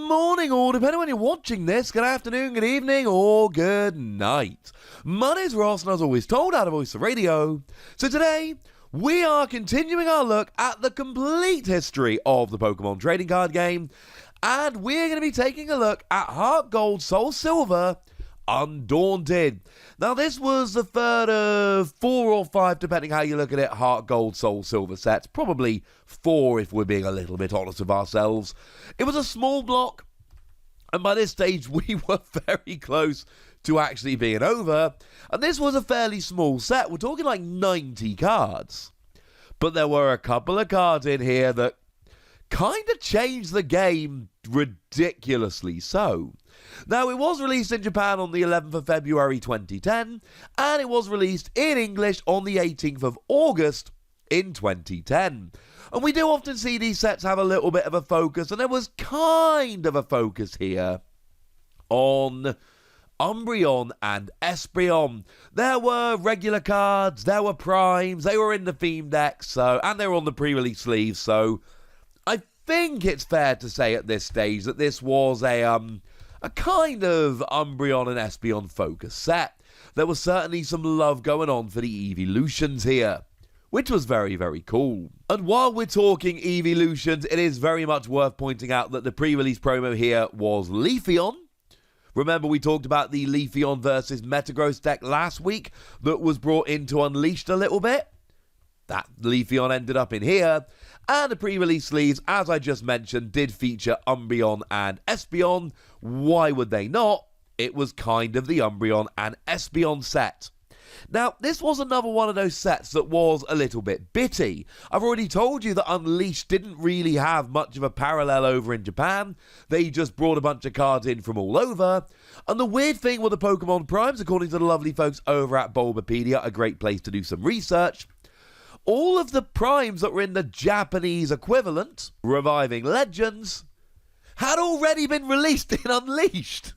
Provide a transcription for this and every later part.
morning, or depending on when you're watching this, good afternoon, good evening, or good night. My name's Ross, and as always told, out of Voice of Radio. So today, we are continuing our look at the complete history of the Pokemon trading card game, and we're going to be taking a look at HeartGold SoulSilver Undaunted. Now, this was the third of 4 or 5, depending how you look at it, HeartGold SoulSilver sets. Probably 4 if we're being a little bit honest with ourselves. It was a small block, and by this stage we were very close to actually being over. And this was a fairly small set. We're talking like 90 cards. But there were a couple of cards in here that kind of changed the game ridiculously so. Now, it was released in Japan on the 11th of February 2010, and it was released in English on the 18th of August in 2010. And we do often see these sets have a little bit of a focus, and there was kind of a focus here on Umbreon and Espeon. There were regular cards, there were primes, they were in the theme deck, and they were on the pre-release sleeves, so I think it's fair to say at this stage that this was a kind of Umbreon and Espeon focus set. There was certainly some love going on for the Eeveelutions here, which was very, very cool. And while we're talking Eeveelutions, it is very much worth pointing out that the pre-release promo here was Leafeon. Remember, we talked about the Leafeon versus Metagross deck last week that was brought into Unleashed a little bit. That Leafeon ended up in here. And the pre-release sleeves, as I just mentioned, did feature Umbreon and Espeon. Why would they not? It was kind of the Umbreon and Espeon set. Now, this was another one of those sets that was a little bit bitty. I've already told you that Unleashed didn't really have much of a parallel over in Japan. They just brought a bunch of cards in from all over. And the weird thing with the Pokemon Primes, according to the lovely folks over at Bulbapedia, a great place to do some research, all of the primes that were in the Japanese equivalent, Reviving Legends, had already been released in Unleashed.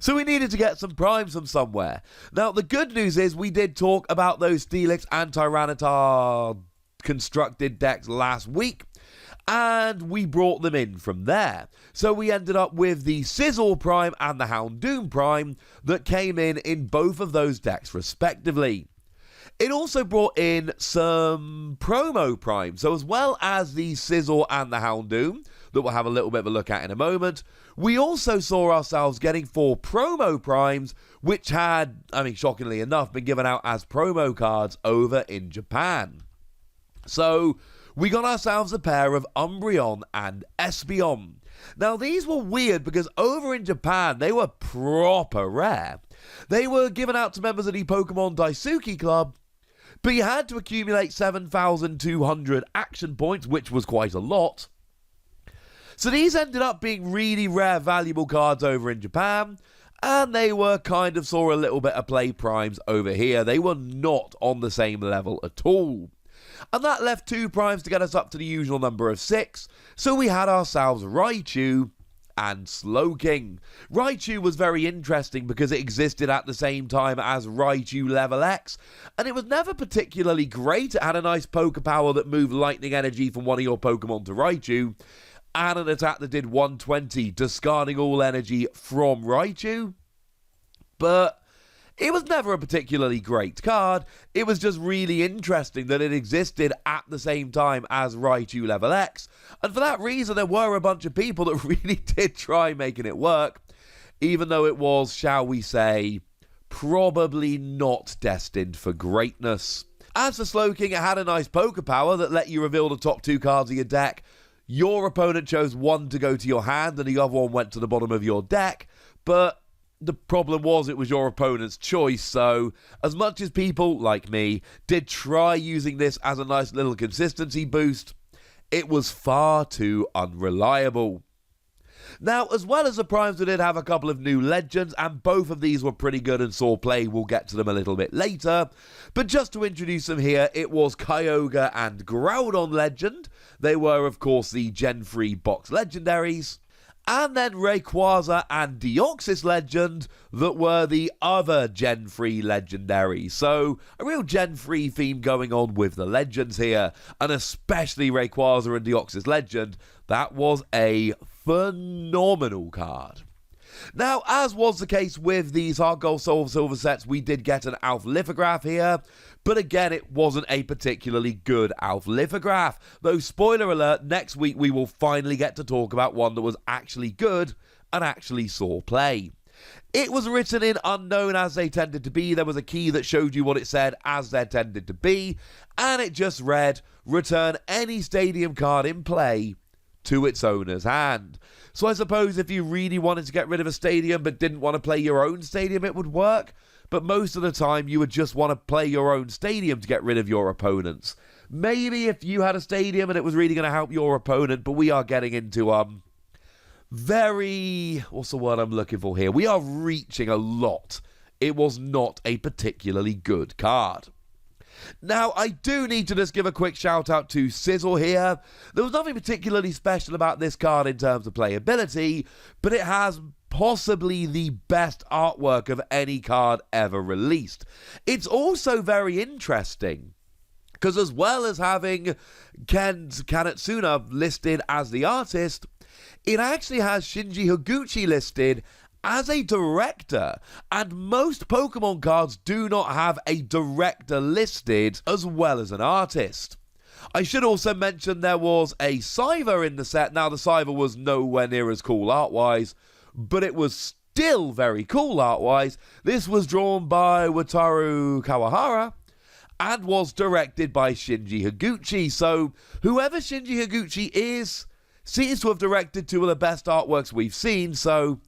So we needed to get some primes from somewhere. Now, the good news is we did talk about those Steelix and Tyranitar constructed decks last week, and we brought them in from there. So we ended up with the Sizzle Prime and the Houndoom Prime that came in both of those decks respectively. It also brought in some promo primes. So as well as the Sizzle and the Houndoom, that we'll have a little bit of a look at in a moment, we also saw ourselves getting 4 promo primes, which had, shockingly enough, been given out as promo cards over in Japan. So we got ourselves a pair of Umbreon and Espeon. Now, these were weird because over in Japan, they were proper rare. They were given out to members of the Pokemon Daisuke Club, but you had to accumulate 7,200 action points, which was quite a lot. So these ended up being really rare, valuable cards over in Japan, and they were kind of saw a little bit of play primes over here. They were not on the same level at all. And that left 2 primes to get us up to the usual number of 6, so we had ourselves Raichu and Slowking. Raichu was very interesting because it existed at the same time as Raichu Level X, and it was never particularly great. It had a nice poker power that moved lightning energy from one of your Pokemon to Raichu, and an attack that did 120, discarding all energy from Raichu. But it was never a particularly great card. It was just really interesting that it existed at the same time as Raichu Level X. And for that reason, there were a bunch of people that really did try making it work, even though it was, shall we say, probably not destined for greatness. As for Slowking, it had a nice poker power that let you reveal the top 2 cards of your deck. Your opponent chose one to go to your hand and the other one went to the bottom of your deck, but the problem was it was your opponent's choice, so as much as people, like me, did try using this as a nice little consistency boost, it was far too unreliable. Now, as well as the primes, we did have a couple of new legends, and both of these were pretty good and saw play. We'll get to them a little bit later. But just to introduce them here, it was Kyogre and Groudon legend. They were, of course, the Gen 3 box legendaries. And then Rayquaza and Deoxys legend that were the other Gen 3 legendaries. So, a real Gen 3 theme going on with the legends here. And especially Rayquaza and Deoxys legend. That was a phenomenal card. Now, as was the case with these HeartGold SoulSilver sets, we did get an Alpha lithograph here, but again, it wasn't a particularly good Alpha lithograph. Though, spoiler alert, next week we will finally get to talk about one that was actually good and actually saw play. It was written in unknown as they tended to be. There was a key that showed you what it said as there tended to be, and it just read, return any stadium card in play to its owner's hand. So I suppose if you really wanted to get rid of a stadium but didn't want to play your own stadium, it would work. But most of the time, you would just want to play your own stadium to get rid of your opponents. Maybe if you had a stadium and it was really going to help your opponent, but we are getting into, what's the word I'm looking for here? We are reaching a lot. It was not a particularly good card. Now, I do need to just give a quick shout out to Sizzle here. There was nothing particularly special about this card in terms of playability, but it has possibly the best artwork of any card ever released. It's also very interesting, because as well as having Ken Kanetsuna listed as the artist, it actually has Shinji Higuchi listed as a director, and most Pokemon cards do not have a director listed as well as an artist. I should also mention there was a Scyther in the set. Now, the Scyther was nowhere near as cool art-wise, but it was still very cool art-wise. This was drawn by Wataru Kawahara and was directed by Shinji Higuchi. So, whoever Shinji Higuchi is, seems to have directed two of the best artworks we've seen, so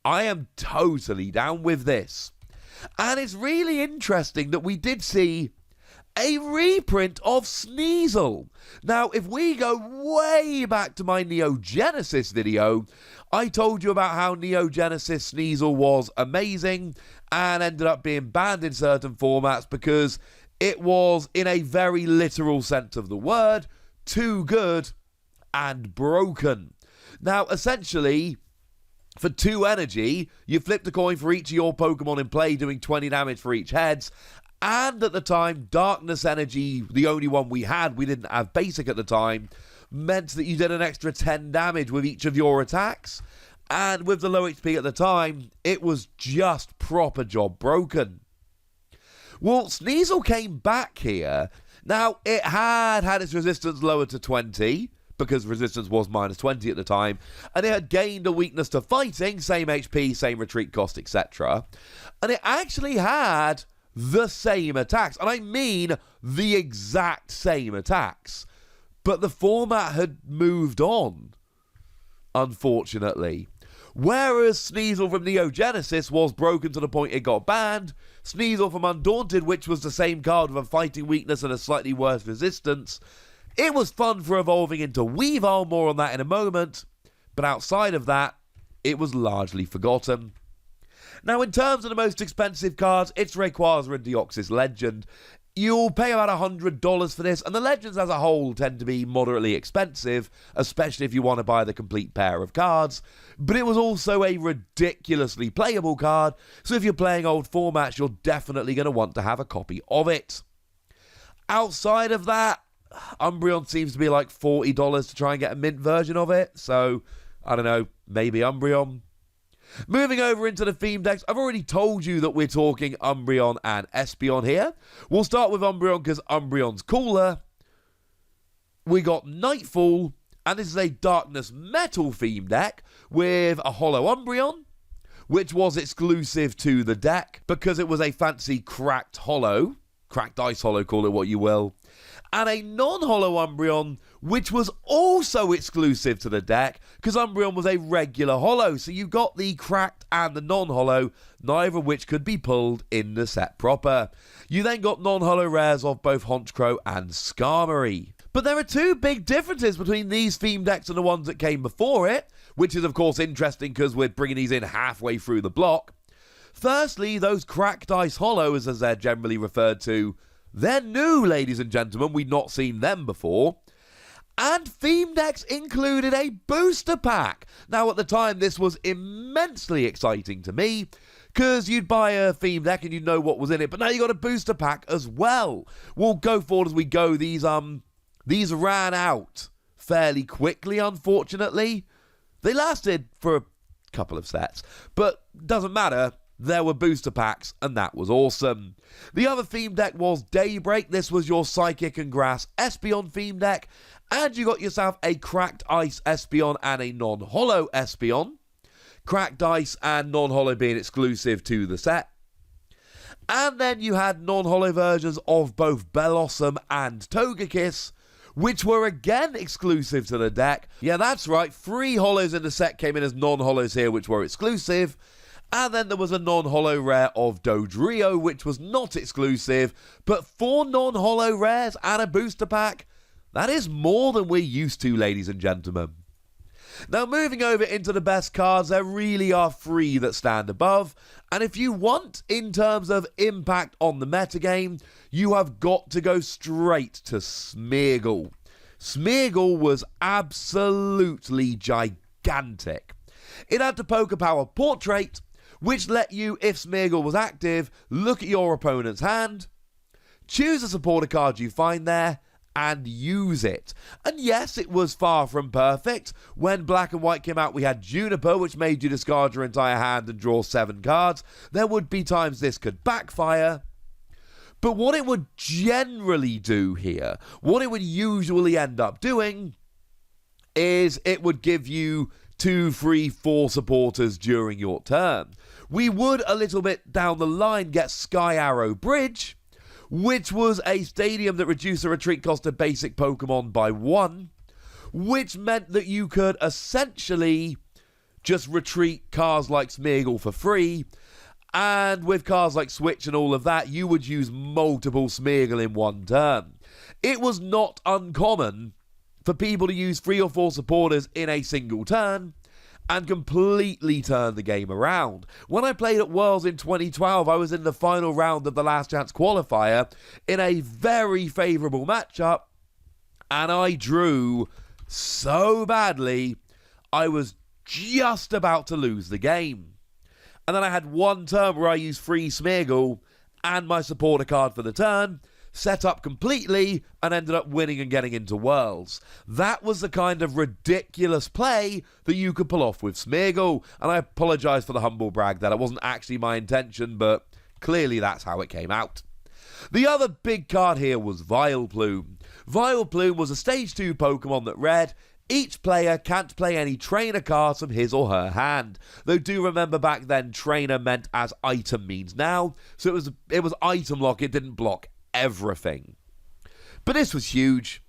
I am totally down with this. And it's really interesting that we did see a reprint of Sneasel. Now, if we go way back to my Neo Genesis video, I told you about how Neo Genesis Sneasel was amazing and ended up being banned in certain formats because it was, in a very literal sense of the word, too good and broken. Now, essentially, for 2 energy, you flipped a coin for each of your Pokemon in play, doing 20 damage for each heads. And at the time, Darkness Energy, the only one we had, we didn't have Basic at the time, meant that you did an extra 10 damage with each of your attacks. And with the low HP at the time, it was just proper job broken. Well, Sneasel came back here. Now, it had its resistance lowered to 20, because resistance was minus 20 at the time, and it had gained a weakness to fighting, same HP, same retreat cost, etc. And it actually had the same attacks, and I mean the exact same attacks. But the format had moved on, unfortunately. Whereas Sneasel from Neo Genesis was broken to the point it got banned, Sneasel from Undaunted, which was the same card with a fighting weakness and a slightly worse resistance, it was fun for evolving into Weavile, more on that in a moment, but outside of that, it was largely forgotten. Now, in terms of the most expensive cards, it's Rayquaza and Deoxys Legend. You'll pay about $100 for this, and the Legends as a whole tend to be moderately expensive, especially if you want to buy the complete pair of cards, but it was also a ridiculously playable card, so if you're playing old formats, you're definitely going to want to have a copy of it. Outside of that, Umbreon seems to be like $40 to try and get a mint version of it, so I don't know, maybe Umbreon. Moving over into the theme decks, I've already told you that we're talking Umbreon and Espeon here. We'll start with Umbreon because Umbreon's cooler. We got Nightfall, and this is a Darkness Metal theme deck with a Holo Umbreon, which was exclusive to the deck because it was a fancy cracked Holo, cracked ice Holo, call it what you will, and a non-Holo Umbreon, which was also exclusive to the deck, because Umbreon was a regular Holo, so you got the cracked and the non-Holo, neither of which could be pulled in the set proper. You then got non-Holo rares of both Honchkrow and Skarmory. But there are 2 big differences between these theme decks and the ones that came before it, which is of course interesting because we're bringing these in halfway through the block. Firstly, those cracked ice Holos, as they're generally referred to, they're new, ladies and gentlemen. We'd not seen them before. And theme decks included a booster pack. Now, at the time, this was immensely exciting to me, because you'd buy a theme deck and you'd know what was in it, but now you got a booster pack as well. We'll go forward as we go. These ran out fairly quickly, unfortunately. They lasted for a couple of sets, but doesn't matter. There were booster packs, and that was awesome. The other theme deck was Daybreak. This was your Psychic and Grass Espeon theme deck, and you got yourself a Cracked Ice Espeon and a non-holo Espeon. Cracked Ice and non-holo being exclusive to the set. And then you had non-holo versions of both Bellossom and Togekiss, which were again exclusive to the deck. Yeah, that's right, 3 holos in the set came in as non-holos here, which were exclusive. And then there was a non-holo rare of Dodrio, which was not exclusive, but 4 non-holo rares and a booster pack, that is more than we're used to, ladies and gentlemen. Now, moving over into the best cards, there really are 3 that stand above, and if you want, in terms of impact on the metagame, you have got to go straight to Smeargle. Smeargle was absolutely gigantic. It had the Poké Power Portrait, which let you, if Smeargle was active, look at your opponent's hand, choose a supporter card you find there, and use it. And yes, it was far from perfect. When Black and White came out, we had Juniper, which made you discard your entire hand and draw 7 cards. There would be times this could backfire. But what it would generally do here, what it would usually end up doing, is it would give you 2, 3, 4 supporters during your turn. We would, a little bit down the line, get Sky Arrow Bridge, which was a stadium that reduced the retreat cost of basic Pokemon by 1, which meant that you could essentially just retreat cards like Smeargle for free, and with cards like Switch and all of that, you would use multiple Smeargle in one turn. It was not uncommon for people to use 3 or 4 supporters in a single turn, and completely turn the game around. When I played at Worlds in 2012, I was in the final round of the Last Chance qualifier in a very favourable matchup, and I drew so badly, I was just about to lose the game. And then I had one turn where I used free Smeargle and my supporter card for the turn, set up completely, and ended up winning and getting into Worlds. That was the kind of ridiculous play that you could pull off with Smeargle, and I apologise for the humble brag that it wasn't actually my intention, but clearly that's how it came out. The other big card here was Vileplume. Vileplume was a Stage 2 Pokemon that read, each player can't play any trainer cards from his or her hand. Though do remember back then trainer meant as item means now, so it was item lock, it didn't block everything. But this was huge.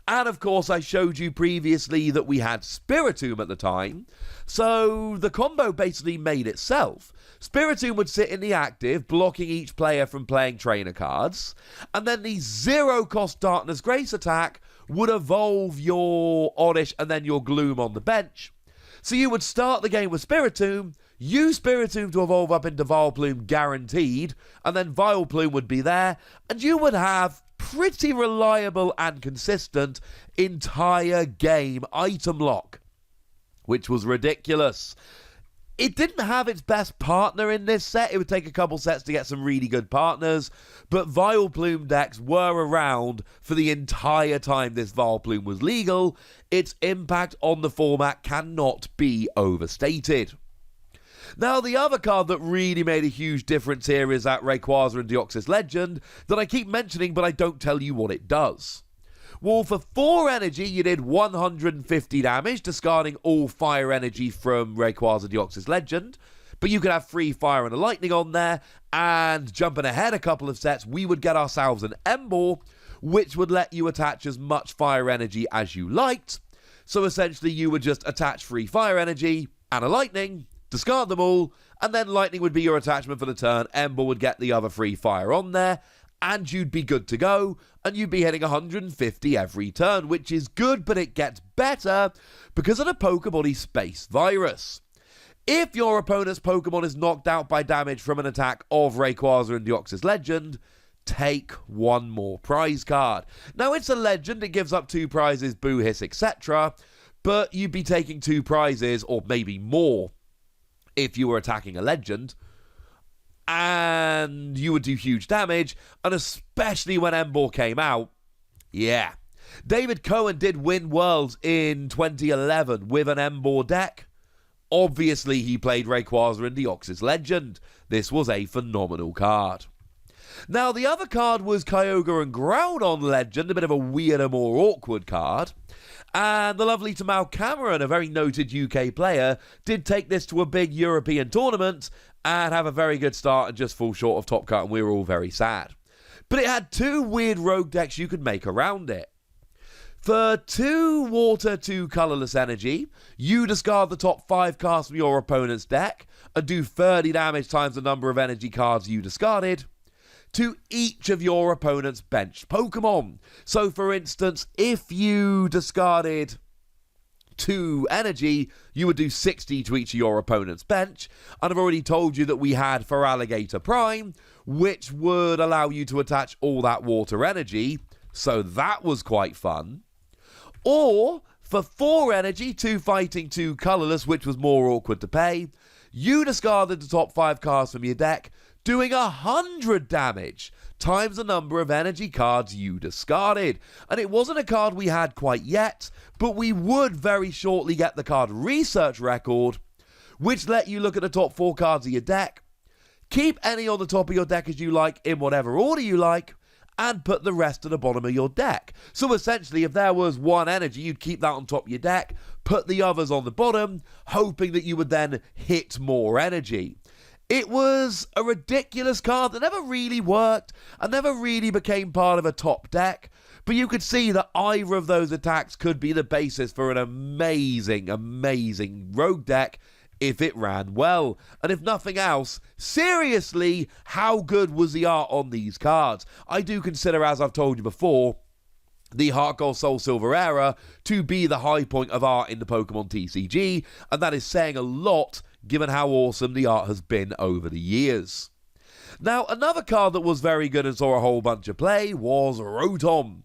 And of course I showed you previously that we had Spiritomb at the time, so the combo basically made itself. Spiritomb would sit in the active, blocking each player from playing trainer cards, and then the 0 cost Darkness Grace attack would evolve your Oddish and then your Gloom on the bench. So you would start the game with Spiritomb, use Spiritomb to evolve up into Vileplume guaranteed, and then Vileplume would be there, and you would have pretty reliable and consistent entire game item lock, which was ridiculous. It didn't have its best partner in this set. It would take a couple sets to get some really good partners, but Vileplume decks were around for the entire time this Vileplume was legal. Its impact on the format cannot be overstated. Now, the other card that really made a huge difference here is that Rayquaza and Deoxys Legend that I keep mentioning, but I don't tell you what it does. Well, for 4 energy, you did 150 damage, discarding all fire energy from Rayquaza Deoxys Legend. But you could have 3 fire and a lightning on there, and jumping ahead a couple of sets, we would get ourselves an Emboar, which would let you attach as much fire energy as you liked. So essentially, you would just attach 3 fire energy and a lightning, discard them all, and then lightning would be your attachment for the turn. Emboar would get the other 3 fire on there, and you'd be good to go, and you'd be hitting 150 every turn, which is good, but it gets better because of the Pokebody Space Virus. If your opponent's Pokemon is knocked out by damage from an attack of Rayquaza and Deoxys Legend, take 1 more prize card. Now, it's a legend, it gives up 2 prizes, Boo, Hiss, etc., but you'd be taking 2 prizes, or maybe more, if you were attacking a legend, and you would do huge damage, and especially when Emboar came out, yeah. David Cohen did win Worlds in 2011 with an M-board deck. Obviously, he played Rayquaza and Deoxys Legend. This was a phenomenal card. Now, the other card was Kyogre and Groudon Legend, a bit of a weirder, more awkward card. And the lovely Tamao Cameron, a very noted UK player, did take this to a big European tournament and have a very good start and just fall short of top cut, and we were all very sad. But it had two weird rogue decks you could make around it. For 2 water, 2 colourless energy, you discard the top 5 cards from your opponent's deck and do 30 damage times the number of energy cards you discarded to each of your opponent's benched Pokemon. So, for instance, if you discarded 2 energy, you would do 60 to each of your opponent's bench. And I've already told you that we had for Alligator Prime, which would allow you to attach all that water energy. So that was quite fun. Or, for 4 energy, 2 fighting, 2 colourless, which was more awkward to pay, you discarded the top 5 cards from your deck, doing 100 damage times the number of energy cards you discarded. And it wasn't a card we had quite yet, but we would very shortly get the card research record, which let you look at the top 4 cards of your deck, keep any on the top of your deck as you like in whatever order you like, and put the rest at the bottom of your deck. So essentially, if there was 1 energy, you'd keep that on top of your deck, put the others on the bottom, hoping that you would then hit more energy. It was a ridiculous card that never really worked and never really became part of a top deck, but you could see that either of those attacks could be the basis for an amazing, amazing rogue deck if it ran well. And if nothing else, seriously, how good was the art on these cards? I do consider, as I've told you before, the HeartGold SoulSilver era to be the high point of art in the Pokemon TCG, and that is saying a lot given how awesome the art has been over the years. Now, another card that was very good and saw a whole bunch of play was Rotom.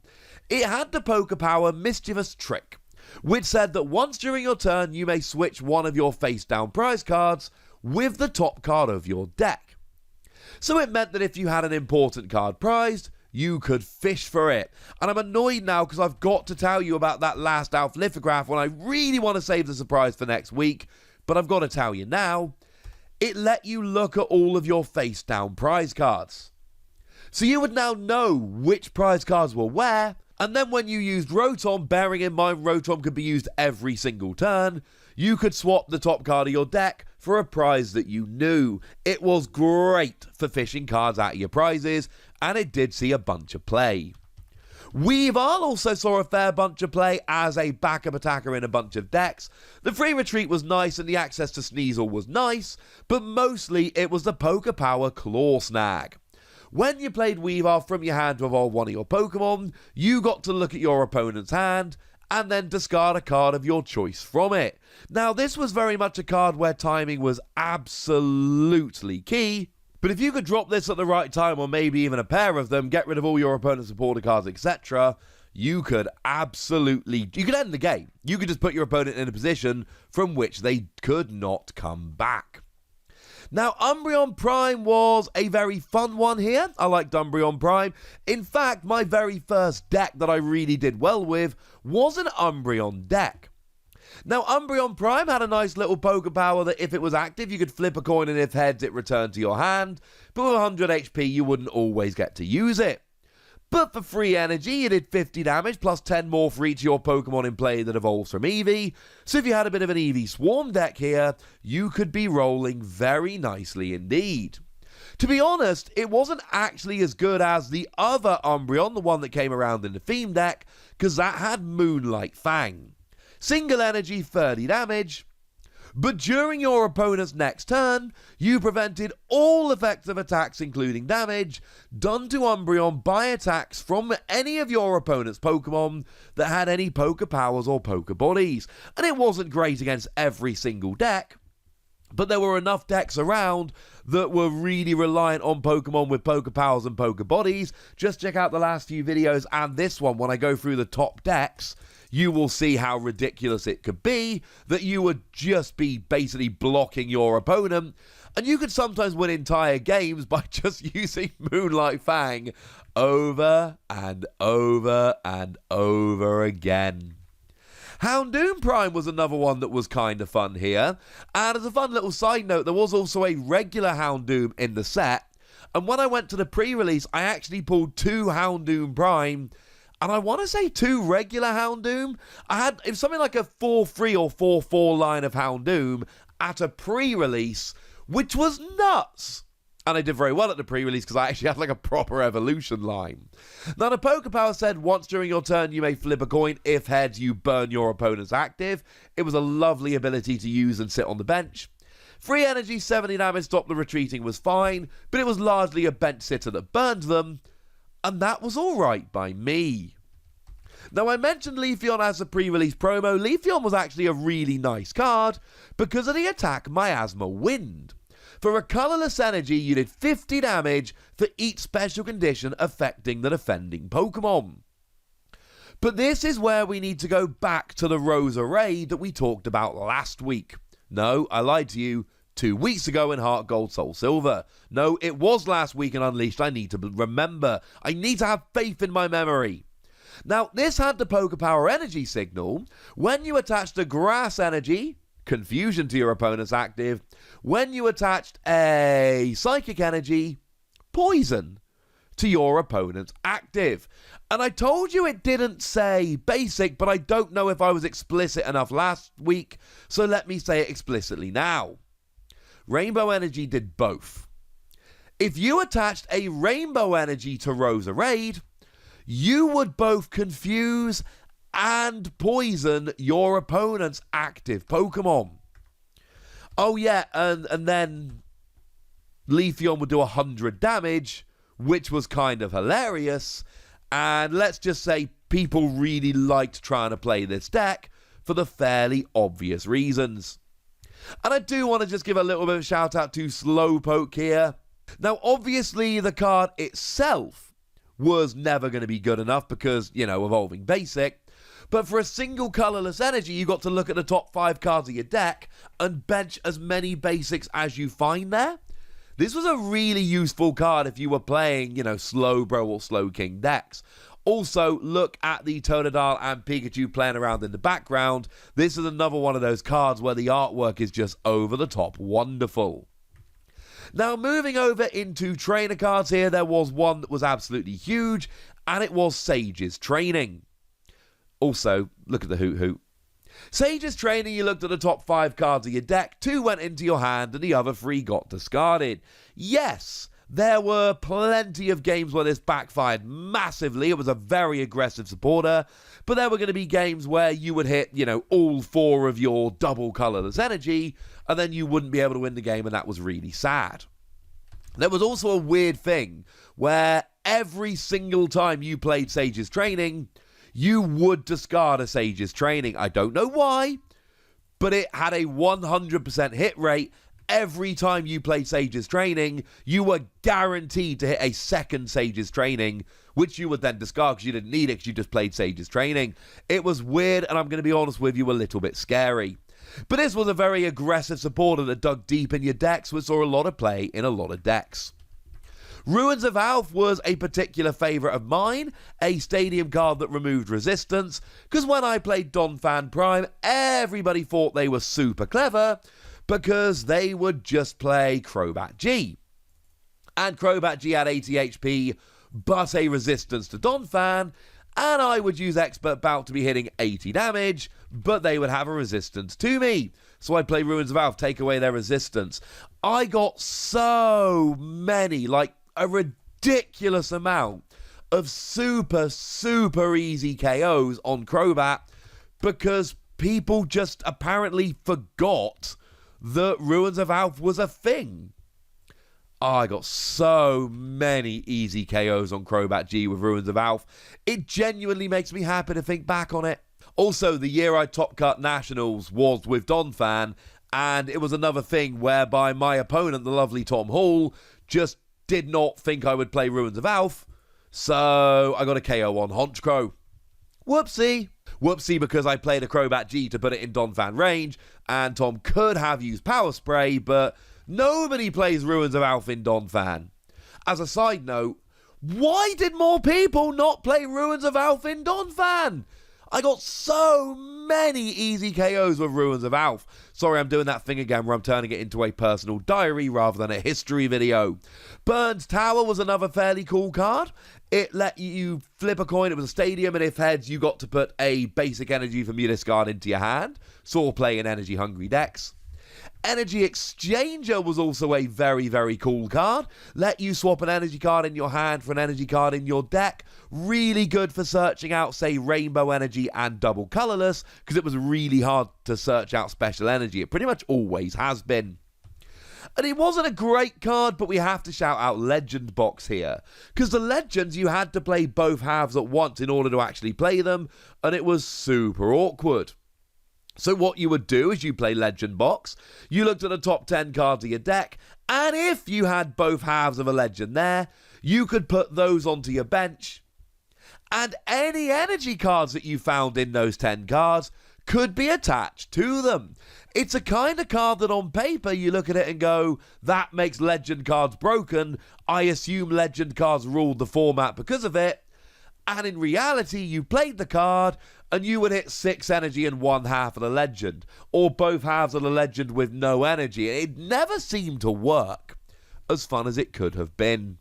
It had the Poké Power Mischievous Trick, which said that once during your turn you may switch one of your face-down prize cards with the top card of your deck. So it meant that if you had an important card prized, you could fish for it. And I'm annoyed now because I've got to tell you about that last Alpha lithograph when I really want to save the surprise for next week, but I've got to tell you now, it let you look at all of your face-down prize cards. So you would now know which prize cards were where, and then when you used Rotom, bearing in mind Rotom could be used every single turn, you could swap the top card of your deck for a prize that you knew. It was great for fishing cards out of your prizes, and it did see a bunch of play. Weavile also saw a fair bunch of play as a backup attacker in a bunch of decks. The free retreat was nice and the access to Sneasel was nice, but mostly it was the Poké Power Claw Snag. When you played Weavile from your hand to evolve one of your Pokemon, you got to look at your opponent's hand and then discard a card of your choice from it. Now, this was very much a card where timing was absolutely key, but if you could drop this at the right time, or maybe even a pair of them, get rid of all your opponent's supporter cards, etc., you could end the game. You could just put your opponent in a position from which they could not come back. Now, Umbreon Prime was a very fun one here. I liked Umbreon Prime. In fact, my very first deck that I really did well with was an Umbreon deck. Now, Umbreon Prime had a nice little Poké Power that if it was active, you could flip a coin and if heads, it returned to your hand. But with 100 HP, you wouldn't always get to use it. But for free energy, it did 50 damage, plus 10 more for each of your Pokemon in play that evolves from Eevee. So if you had a bit of an Eevee Swarm deck here, you could be rolling very nicely indeed. To be honest, it wasn't actually as good as the other Umbreon, the one that came around in the theme deck, because that had Moonlight Fang. Single energy, 30 damage. But during your opponent's next turn, you prevented all effective attacks, including damage, done to Umbreon by attacks from any of your opponent's Pokemon that had any Poké Powers or Poké Bodies. And it wasn't great against every single deck, but there were enough decks around that were really reliant on Pokemon with Poké Powers and Poké Bodies. Just check out the last few videos and this one when I go through the top decks. you will see how ridiculous it could be, that you would just be basically blocking your opponent, and you could sometimes win entire games by just using Moonlight Fang over and over and over again. Houndoom Prime was another one that was kind of fun here, and as a fun little side note, there was also a regular Houndoom in the set, and when I went to the pre-release, I actually pulled 2 Houndoom Prime, and I want to say 2 regular Houndoom. It was something like a 4-3 or 4-4 line of Houndoom at a pre-release, which was nuts. And I did very well at the pre-release because I actually had like a proper evolution line. Now, the Poker Power said once during your turn you may flip a coin. If heads, you burn your opponent's active. It was a lovely ability to use and sit on the bench. Free energy, 70 damage, stop the retreating was fine, but it was largely a bench sitter that burned them, and that was alright by me. Now, I mentioned Leafeon as a pre-release promo. Leafeon was actually a really nice card because of the attack Miasma Wind. For a colourless energy, you did 50 damage for each special condition affecting the defending Pokemon. But this is where we need to go back to the Rosa Raid that we talked about last week. No, I lied to you. 2 weeks ago in HeartGold SoulSilver. No, it was last week in Unleashed. I need to remember. I need to have faith in my memory. Now, this had the Poker Power energy signal. When you attached a grass energy, confusion to your opponent's active. When you attached a psychic energy, poison to your opponent's active. And I told you it didn't say basic, but I don't know if I was explicit enough last week, so let me say it explicitly now. Rainbow Energy did both. If you attached a Rainbow Energy to Rosa Raid, you would both confuse and poison your opponent's active Pokemon. Oh yeah, and then Leafeon would do 100 damage, which was kind of hilarious, and let's just say people really liked trying to play this deck for the fairly obvious reasons. And I do want to just give a little bit of a shout out to Slowpoke here. Now, obviously, the card itself was never going to be good enough because, you know, evolving basic. But for a single colourless energy, you got to look at the top 5 cards of your deck and bench as many basics as you find there. This was a really useful card if you were playing, you know, Slowbro or Slowking decks. Also, look at the Totodile and Pikachu playing around in the background. This is another one of those cards where the artwork is just over the top wonderful. Now, moving over into trainer cards here, there was one that was absolutely huge, and it was Sage's Training. Also, look at the Hoot Hoot. Sage's Training, you looked at the top 5 cards of your deck, 2 went into your hand, and the other 3 got discarded. Yes, there were plenty of games where this backfired massively. It was a very aggressive supporter, but there were going to be games where you would hit, you know, all 4 of your double colourless energy, and then you wouldn't be able to win the game, and that was really sad. There was also a weird thing where every single time you played Sage's Training, you would discard a Sage's Training. I don't know why, but it had a 100% hit rate. Every time you played Sage's Training, you were guaranteed to hit a second Sage's Training, which you would then discard because you didn't need it because you just played Sage's Training. It was weird, and I'm going to be honest with you, a little bit scary. But this was a very aggressive supporter that dug deep in your decks, which saw a lot of play in a lot of decks. Ruins of Alph was a particular favourite of mine, a stadium card that removed resistance, because when I played Donphan Prime, everybody thought they were super clever, because they would just play Crobat G. And Crobat G had 80 HP, but a resistance to Donphan, and I would use Expert Bout to be hitting 80 damage, but they would have a resistance to me. So I'd play Ruins of Alph, take away their resistance. I got so many, like a ridiculous amount of super, super easy KOs on Crobat because people just apparently forgot that Ruins of Alph was a thing. I got so many easy KOs on Crobat G with Ruins of Alph. It genuinely makes me happy to think back on it. Also, the year I top cut Nationals was with Donphan, and it was another thing whereby my opponent, the lovely Tom Hall, just did not think I would play Ruins of Alph, so I got a KO on Honchkrow. Whoopsie. Whoopsie, because I played a Crobat G to put it in Donphan range, and Tom could have used Power Spray, but nobody plays Ruins of Alph in Donphan. As a side note, why did more people not play Ruins of Alph in Donphan? I got so many easy KOs with Ruins of Alph. Sorry, I'm doing that thing again where I'm turning it into a personal diary rather than a history video. Burns Tower was another fairly cool card. It let you flip a coin, it was a stadium, and if heads, you got to put a basic energy from your discard into your hand. Saw play in energy-hungry decks. Energy Exchanger was also a very, very cool card. Let you swap an energy card in your hand for an energy card in your deck. Really good for searching out, say, Rainbow Energy and Double Colorless, because it was really hard to search out special energy. It pretty much always has been. And it wasn't a great card, but we have to shout out Legend Box here. Because the Legends, you had to play both halves at once in order to actually play them, and it was super awkward. So what you would do is you play Legend Box, you looked at the top 10 cards of your deck, and if you had both halves of a Legend there, you could put those onto your bench, and any energy cards that you found in those 10 cards could be attached to them. It's a kind of card that on paper you look at it and go, that makes Legend cards broken, I assume Legend cards ruled the format because of it, and in reality you played the card and you would hit 6 energy in one half of the Legend, or both halves of the Legend with no energy. It never seemed to work, as fun as it could have been.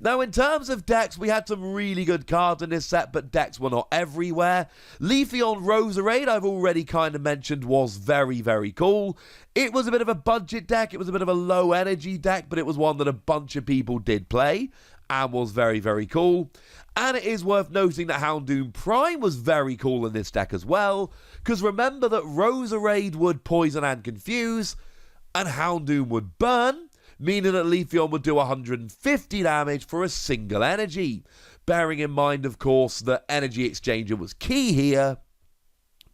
Now, in terms of decks, we had some really good cards in this set, but decks were not everywhere. Leafeon Roserade, I've already kind of mentioned, was very, very cool. It was a bit of a budget deck, it was a bit of a low energy deck, but it was one that a bunch of people did play, and was very, very cool. And it is worth noting that Houndoom Prime was very cool in this deck as well, because remember that Roserade would poison and confuse, and Houndoom would burn, meaning that Leafeon would do 150 damage for a single energy. Bearing in mind, of course, that Energy Exchanger was key here,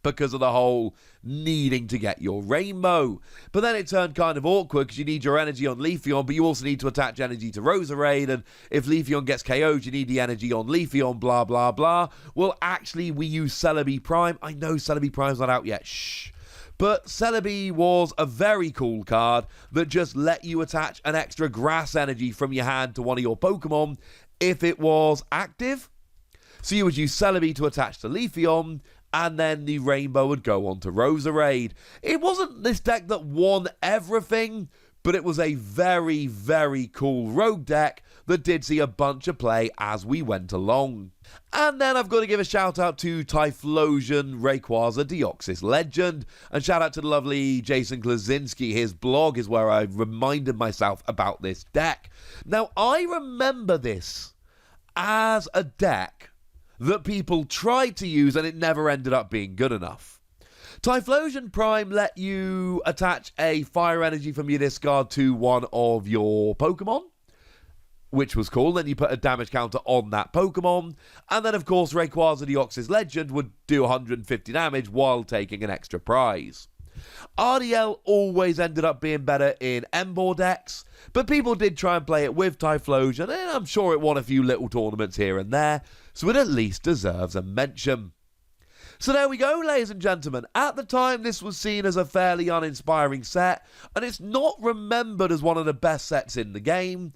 because of the whole needing to get your rainbow. But then it turned kind of awkward because you need your energy on Leafeon, but you also need to attach energy to Roserade, and if Leafeon gets KO'd, you need the energy on Leafeon, blah, blah, blah. Well, actually, we use Celebi Prime. I know Celebi Prime's not out yet, shh. But Celebi was a very cool card that just let you attach an extra grass energy from your hand to one of your Pokemon if it was active. So you would use Celebi to attach to Leafeon, and then the rainbow would go on to Roserade. It wasn't this deck that won everything, but it was a very, very cool rogue deck that did see a bunch of play as we went along. And then I've got to give a shout out to Typhlosion Rayquaza Deoxys Legend, and shout out to the lovely Jason Klaczynski. His blog is where I reminded myself about this deck. Now, I remember this as a deck that people tried to use and it never ended up being good enough. Typhlosion Prime let you attach a fire energy from your discard to one of your Pokemon, which was cool. Then you put a damage counter on that Pokemon, and then of course Rayquaza Deoxys Legend would do 150 damage while taking an extra prize. RDL always ended up being better in Emboar decks, but people did try and play it with Typhlosion, and I'm sure it won a few little tournaments here and there, so it at least deserves a mention. So there we go, ladies and gentlemen. At the time, this was seen as a fairly uninspiring set, and it's not remembered as one of the best sets in the game,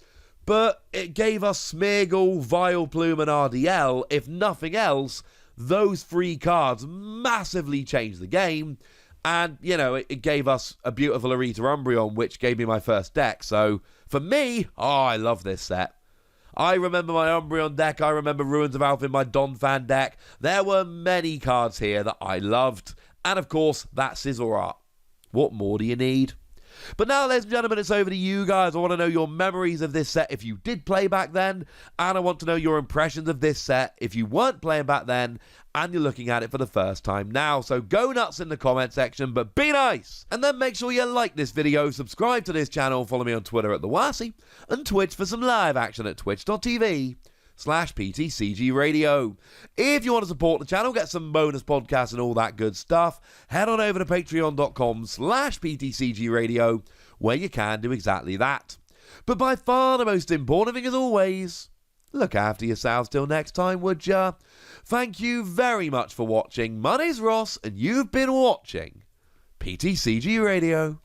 but it gave us Smeargle, Vileplume, and RDL. If nothing else, those 3 cards massively changed the game, and, you know, it gave us a beautiful Arita Umbreon, which gave me my first deck. So, for me, I love this set. I remember my Umbreon deck, I remember Ruins of Alph in my Donphan deck. There were many cards here that I loved. And, of course, that Scissor Art. What more do you need? But now, ladies and gentlemen, it's over to you guys. I want to know your memories of this set if you did play back then, and I want to know your impressions of this set if you weren't playing back then and you're looking at it for the first time now. So go nuts in the comment section, but be nice! And then make sure you like this video, subscribe to this channel, follow me on Twitter at TheWasi, and Twitch for some live action at twitch.tv/PTCGRadio. If you want to support the channel, get some bonus podcasts and all that good stuff, head on over to patreon.com/PTCGRadio, where you can do exactly that. But by far the most important thing, as always, look after yourselves till next time, would ya? Thank you very much for watching. My name's Ross, and you've been watching PTCG Radio.